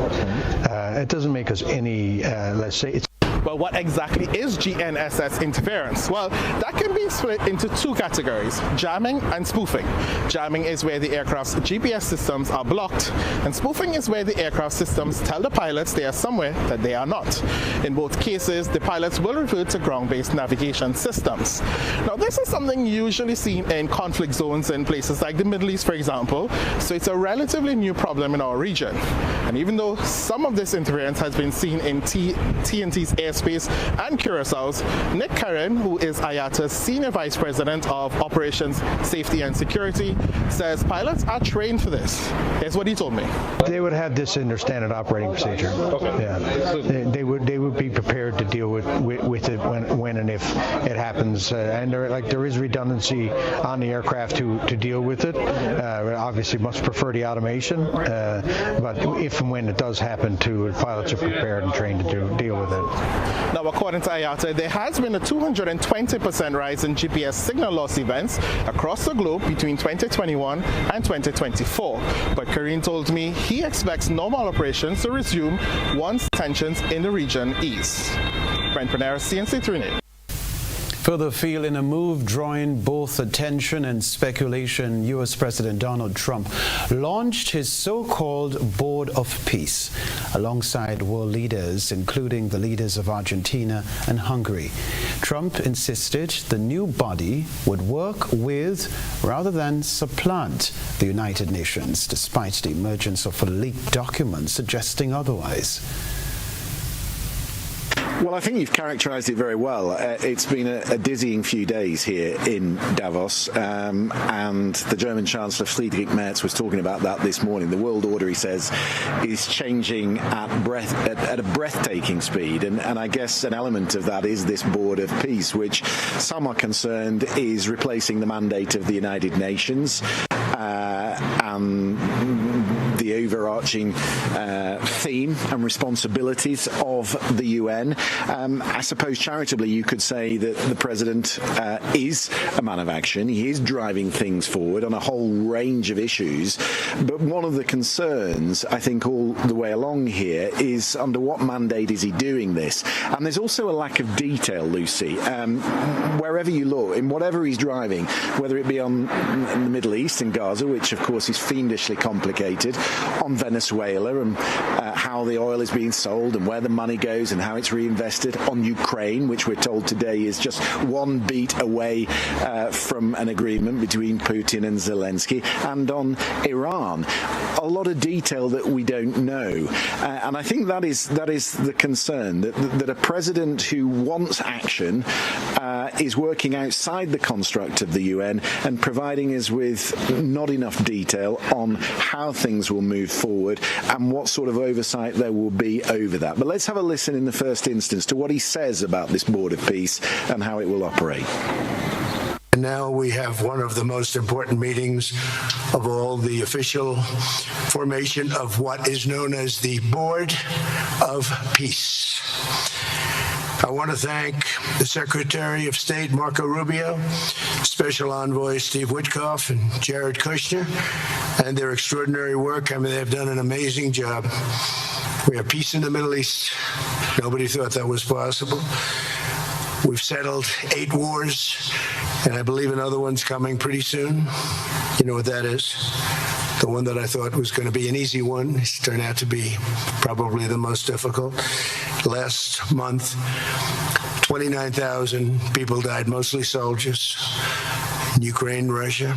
It doesn't make us any, let's say, it's Well, what exactly is GNSS interference? Well, that can be split into 2 categories, jamming and spoofing. Jamming is where the aircraft's GPS systems are blocked, and spoofing is where the aircraft systems tell the pilots they are somewhere that they are not. In both cases, the pilots will revert to ground-based navigation systems. Now, this is something usually seen in conflict zones in places like the Middle East, for example, so it's a relatively new problem in our region. And even though some of this interference has been seen in TNT's airspace and Curaçao's, Nick Curran, who is IATA's Senior Vice President of Operations, Safety and Security, says pilots are trained for this. Here's what he told me. They would have this in their standard operating procedure. Okay. Yeah. They would be prepared to deal with it when and if it happens. And there is redundancy on the aircraft to deal with it. We obviously must prefer the automation, but if and when it does happen, pilots are prepared and trained to deal with it. Now, according to IATA, there has been a 220% rise in GPS signal loss events across the globe between 2021 and 2024. But Kareem told me he expects normal operations to resume once tensions in the region ease. Brent Panera, CNC3 News. Further afield, in a move drawing both attention and speculation, U.S. President Donald Trump launched his so-called Board of Peace alongside world leaders, including the leaders of Argentina and Hungary. Trump insisted the new body would work with rather than supplant the United Nations, despite the emergence of a leaked document suggesting otherwise. Well, I think you've characterised it very well. It's been a dizzying few days here in Davos, and the German Chancellor Friedrich Merz was talking about that this morning. The world order, he says, is changing at a breathtaking speed, and I guess an element of that is this Board of Peace, which some are concerned is replacing the mandate of the United Nations and the the overarching theme and responsibilities of the UN. I suppose charitably you could say that the President is a man of action. He is driving things forward on a whole range of issues. But one of the concerns, I think, all the way along here is under what mandate is he doing this? And there's also a lack of detail, Lucy. Wherever you look, in whatever he's driving, whether it be in the Middle East, in Gaza, which of course is fiendishly complicated, on Venezuela and how the oil is being sold and where the money goes and how it's reinvested, on Ukraine, which we're told today is just one beat away from an agreement between Putin and Zelensky, and on Iran. A lot of detail that we don't know. And I think that is the concern, that a president who wants action is working outside the construct of the UN and providing us with not enough detail on how things will move forward and what sort of oversight there will be over that. But let's have a listen in the first instance to what he says about this board of peace and how it will operate. And now we have one of the most important meetings of all, the official formation of what is known as the Board of Peace. I want to thank the Secretary of State, Marco Rubio, Special Envoy Steve Witkoff, and Jared Kushner, and their extraordinary work. I mean, they've done an amazing job. We have peace in the Middle East. Nobody thought that was possible. We've settled 8 wars, and I believe another one's coming pretty soon. You know what that is? The one that I thought was going to be an easy one has turned out to be probably the most difficult. Last month, 29,000 people died, mostly soldiers, in Ukraine, Russia.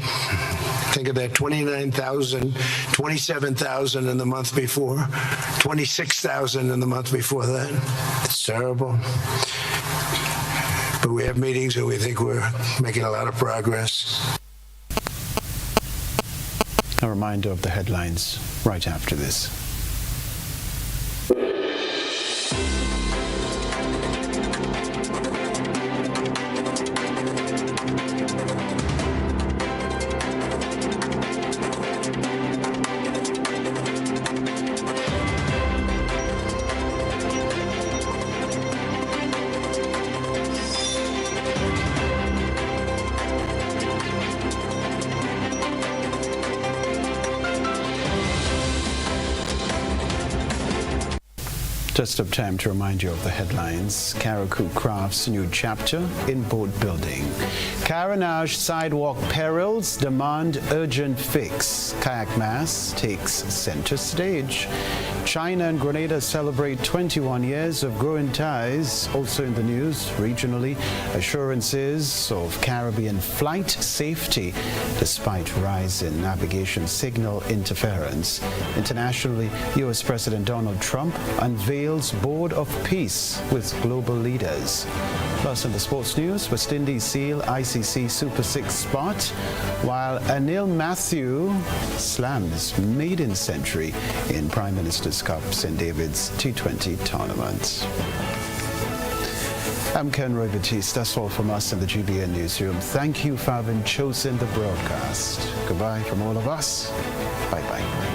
Think of that, 29,000, 27,000 in the month before, 26,000 in the month before that. It's terrible. But we have meetings and we think we're making a lot of progress. A reminder of the headlines right after this. Just of time to remind you of the headlines. Karakou crafts new chapter in boat building. Carenage sidewalk perils demand urgent fix. Kayak mass takes center stage. China and Grenada celebrate 21 years of growing ties. Also in the news, regionally, assurances of Caribbean flight safety despite rise in navigation signal interference. Internationally, U.S. President Donald Trump unveiled Board of Peace with global leaders. Plus in the sports news, West Indies seal ICC Super 6 spot, while Anil Matthew slams maiden century in Prime Minister's Cup St. David's T20 tournament. I'm Kenroy, Baptiste. That's all from us in the GBN newsroom. Thank you for having chosen the broadcast. Goodbye from all of us. Bye-bye.